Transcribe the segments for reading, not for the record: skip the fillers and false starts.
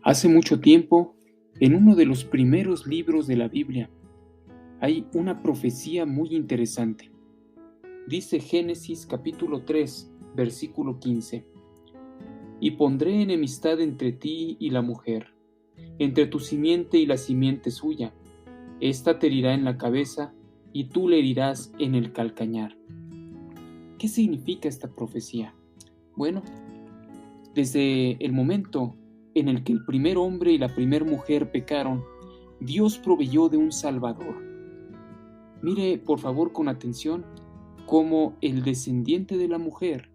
Hace mucho tiempo, en uno de los primeros libros de la Biblia, hay una profecía muy interesante. Dice Génesis capítulo 3, versículo 15: Y pondré enemistad entre ti y la mujer, entre tu simiente y la simiente suya. Esta te herirá en la cabeza, y tú le herirás en el calcañar. ¿Qué significa esta profecía? Bueno, desde el momento en el que el primer hombre y la primera mujer pecaron, Dios proveyó de un Salvador. Mire, por favor, con atención, cómo el descendiente de la mujer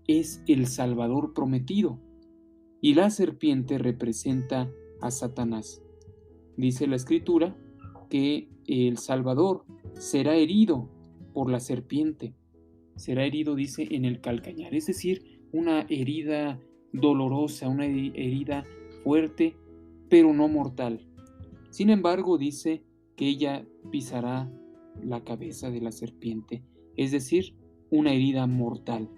es el Salvador prometido, y la serpiente representa a Satanás. Dice la Escritura que el Salvador será herido por la serpiente. Será herido, dice, en el calcañar, es decir, una herida dolorosa, una herida fuerte, pero no mortal. Sin embargo, dice que ella pisará la cabeza de la serpiente, es decir, una herida mortal,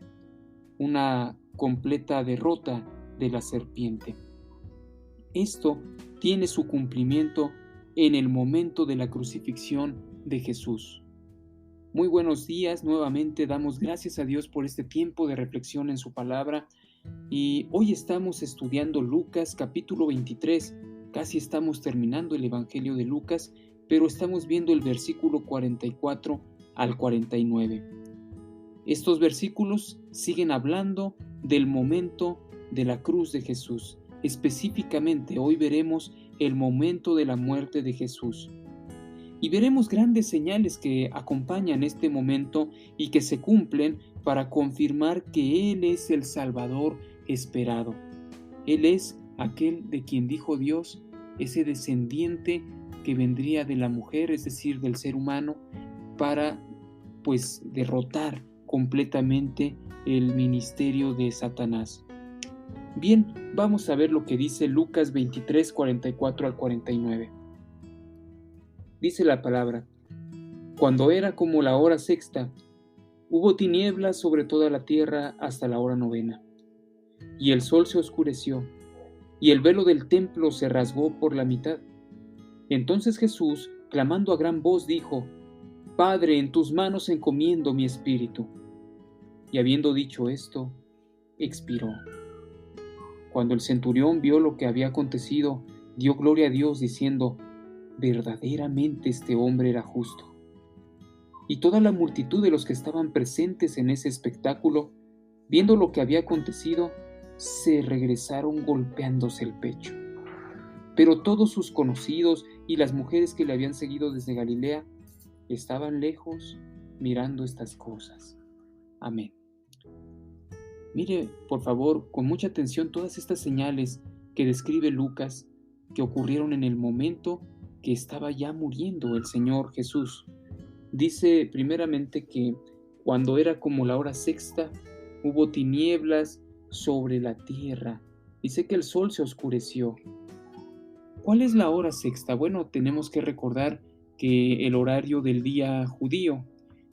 una completa derrota de la serpiente. Esto tiene su cumplimiento en el momento de la crucifixión de Jesús. Muy buenos días, nuevamente damos gracias a Dios por este tiempo de reflexión en su palabra, y hoy estamos estudiando Lucas capítulo 23, casi estamos terminando el Evangelio de Lucas, pero estamos viendo el versículo 44 al 49. Estos versículos siguen hablando del momento de la cruz de Jesús. Específicamente hoy veremos el momento de la muerte de Jesús. Y veremos grandes señales que acompañan este momento y que se cumplen para confirmar que Él es el Salvador esperado. Él es aquel de quien dijo Dios, ese descendiente que vendría de la mujer, es decir, del ser humano, para derrotar completamente el ministerio de Satanás. Bien, vamos a ver lo que dice Lucas 23, 44 al 49. Dice la palabra: Cuando era como la hora sexta, hubo tinieblas sobre toda la tierra hasta la hora novena, y el sol se oscureció, y el velo del templo se rasgó por la mitad. Entonces Jesús, clamando a gran voz, dijo: Padre, en tus manos encomiendo mi espíritu. Y habiendo dicho esto, expiró. Cuando el centurión vio lo que había acontecido, dio gloria a Dios, diciendo: verdaderamente este hombre era justo. Y toda la multitud de los que estaban presentes en ese espectáculo, viendo lo que había acontecido, se regresaron golpeándose el pecho. Pero todos sus conocidos y las mujeres que le habían seguido desde Galilea estaban lejos mirando estas cosas. Amén. Mire, por favor, con mucha atención todas estas señales que describe Lucas, que ocurrieron en el momento que estaba ya muriendo el Señor Jesús. Dice primeramente que cuando era como la hora sexta, hubo tinieblas sobre la tierra. Dice que el sol se oscureció. ¿Cuál es la hora sexta? Bueno, tenemos que recordar que el horario del día judío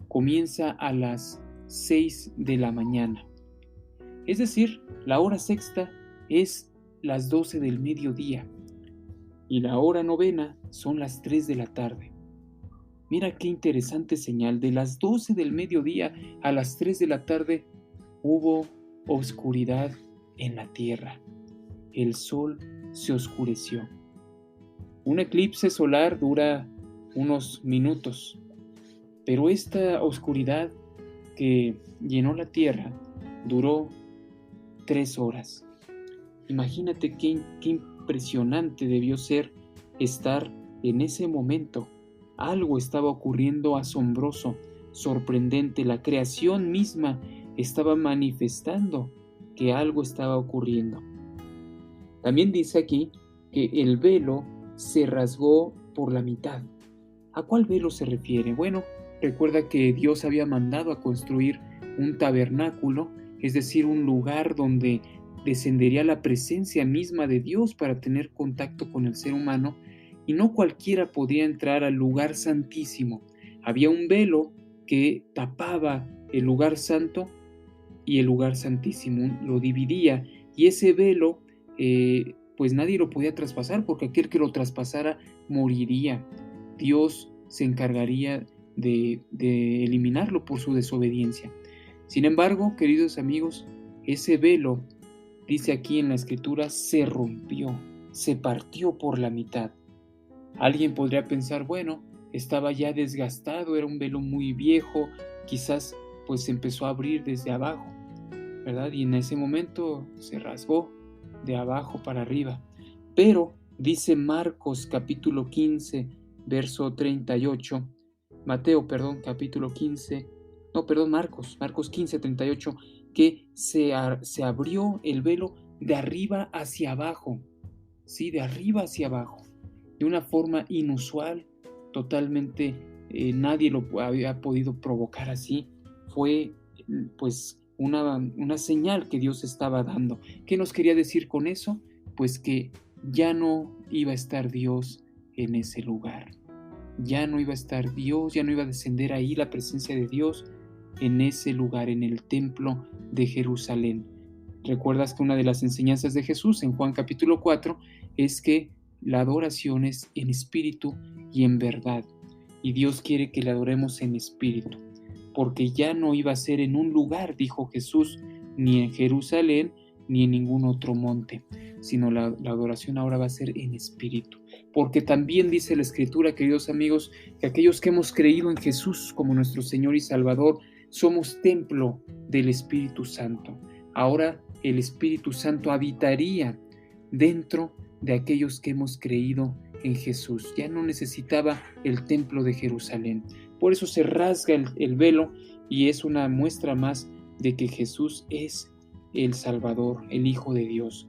comienza a las 6 de la mañana. Es decir, la hora sexta es las 12 del mediodía y la hora novena son las 3 de la tarde. Mira qué interesante señal, de las 12 del mediodía a las 3 de la tarde hubo oscuridad en la tierra. El sol se oscureció. Un eclipse solar dura unos minutos, pero esta oscuridad que llenó la tierra duró 3 horas. Imagínate qué impresionante debió ser estar en ese momento. Algo estaba ocurriendo asombroso, sorprendente. La creación misma estaba manifestando que algo estaba ocurriendo. También dice aquí que el velo se rasgó por la mitad. ¿A cuál velo se refiere? Bueno, recuerda que Dios había mandado a construir un tabernáculo, es decir, un lugar donde descendería la presencia misma de Dios para tener contacto con el ser humano, y no cualquiera podía entrar al lugar santísimo. Había un velo que tapaba el lugar santo y el lugar santísimo, lo dividía, y ese velo pues nadie lo podía traspasar, porque aquel que lo traspasara moriría. Dios se encargaría de eliminarlo por su desobediencia. Sin embargo, queridos amigos, ese velo, dice aquí en la Escritura, se rompió, se partió por la mitad. Alguien podría pensar, bueno, estaba ya desgastado, era un velo muy viejo, quizás pues se empezó a abrir desde abajo, ¿verdad? Y en ese momento se rasgó de abajo para arriba. Pero dice Marcos capítulo 15, verso 38, Marcos 15, 38, que se abrió el velo de arriba hacia abajo, ¿sí? De arriba hacia abajo, de una forma inusual, totalmente nadie lo había podido provocar así. Fue pues una señal que Dios estaba dando. ¿Qué nos quería decir con eso? Pues que ya no iba a estar Dios en ese lugar. Ya no iba a estar Dios, ya no iba a descender ahí la presencia de Dios en ese lugar, en el templo de Jerusalén. Recuerdas que una de las enseñanzas de Jesús en Juan capítulo 4 es que la adoración es en espíritu y en verdad. Y Dios quiere que le adoremos en espíritu, porque ya no iba a ser en un lugar, dijo Jesús, ni en Jerusalén, ni en ningún otro monte, sino la adoración ahora va a ser en espíritu. Porque también dice la Escritura, queridos amigos, que aquellos que hemos creído en Jesús como nuestro Señor y Salvador, somos templo del Espíritu Santo. Ahora el Espíritu Santo habitaría dentro de aquellos que hemos creído en Jesús. Ya no necesitaba el templo de Jerusalén. Por eso se rasga el velo y es una muestra más de que Jesús es el Salvador, el Hijo de Dios.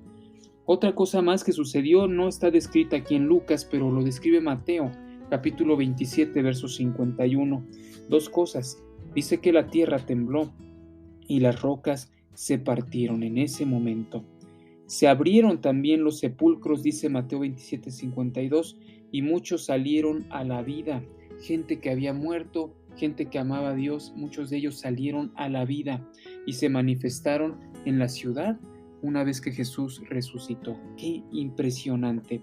Otra cosa más que sucedió no está descrita aquí en Lucas, pero lo describe Mateo, capítulo 27, verso 51. Dos cosas. Dice que la tierra tembló y las rocas se partieron en ese momento. Se abrieron también los sepulcros, dice Mateo 27, 52, y muchos salieron a la vida. Gente que había muerto, gente que amaba a Dios, muchos de ellos salieron a la vida y se manifestaron en la ciudad una vez que Jesús resucitó. ¡Qué impresionante!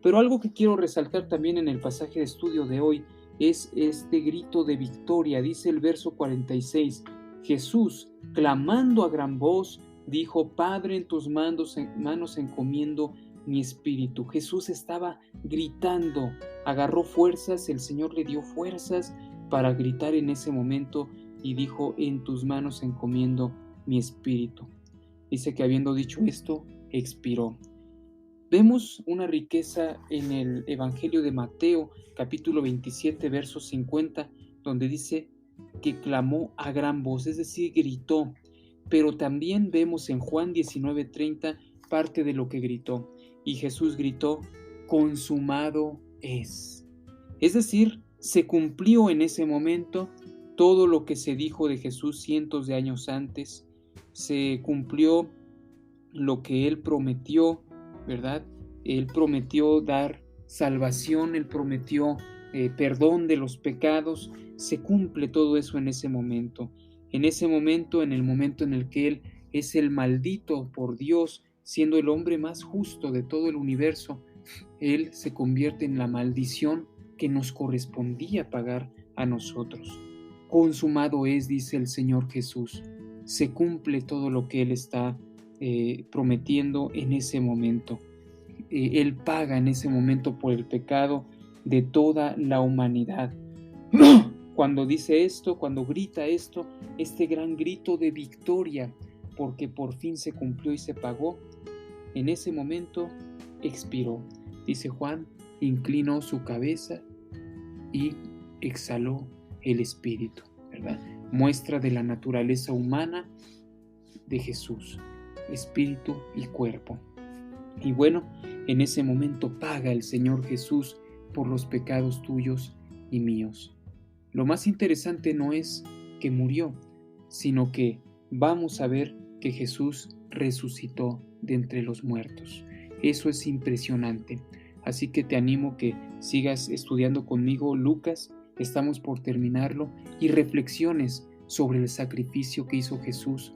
Pero algo que quiero resaltar también en el pasaje de estudio de hoy es este grito de victoria. Dice el verso 46, Jesús, clamando a gran voz, dijo, Padre, en tus manos encomiendo mi espíritu. Jesús estaba gritando, agarró fuerzas, el Señor le dio fuerzas para gritar en ese momento y dijo, en tus manos encomiendo mi espíritu. Dice que habiendo dicho esto, expiró. Vemos una riqueza en el Evangelio de Mateo, capítulo 27, verso 50, donde dice que clamó a gran voz, es decir, gritó. Pero también vemos en Juan 19:30 parte de lo que gritó. Y Jesús gritó, consumado es. Es decir, se cumplió en ese momento todo lo que se dijo de Jesús cientos de años antes. Se cumplió lo que Él prometió, ¿verdad? Él prometió dar salvación, Él prometió perdón de los pecados. Se cumple todo eso en ese momento. En ese momento, en el momento en el que Él es el maldito por Dios, siendo el hombre más justo de todo el universo, Él se convierte en la maldición que nos correspondía pagar a nosotros. Consumado es, dice el Señor Jesús. Se cumple todo lo que Él está prometiendo en ese momento. Él paga en ese momento por el pecado de toda la humanidad. Cuando dice esto, cuando grita esto, este gran grito de victoria, porque por fin se cumplió y se pagó, en ese momento expiró. Dice Juan, inclinó su cabeza y exhaló el espíritu, ¿verdad? Muestra de la naturaleza humana de Jesús, espíritu y cuerpo. Y bueno, en ese momento paga el Señor Jesús por los pecados tuyos y míos. Lo más interesante no es que murió, sino que vamos a ver que Jesús resucitó de entre los muertos. Eso es impresionante. Así que te animo que sigas estudiando conmigo Lucas, estamos por terminarlo, y reflexiones sobre el sacrificio que hizo Jesús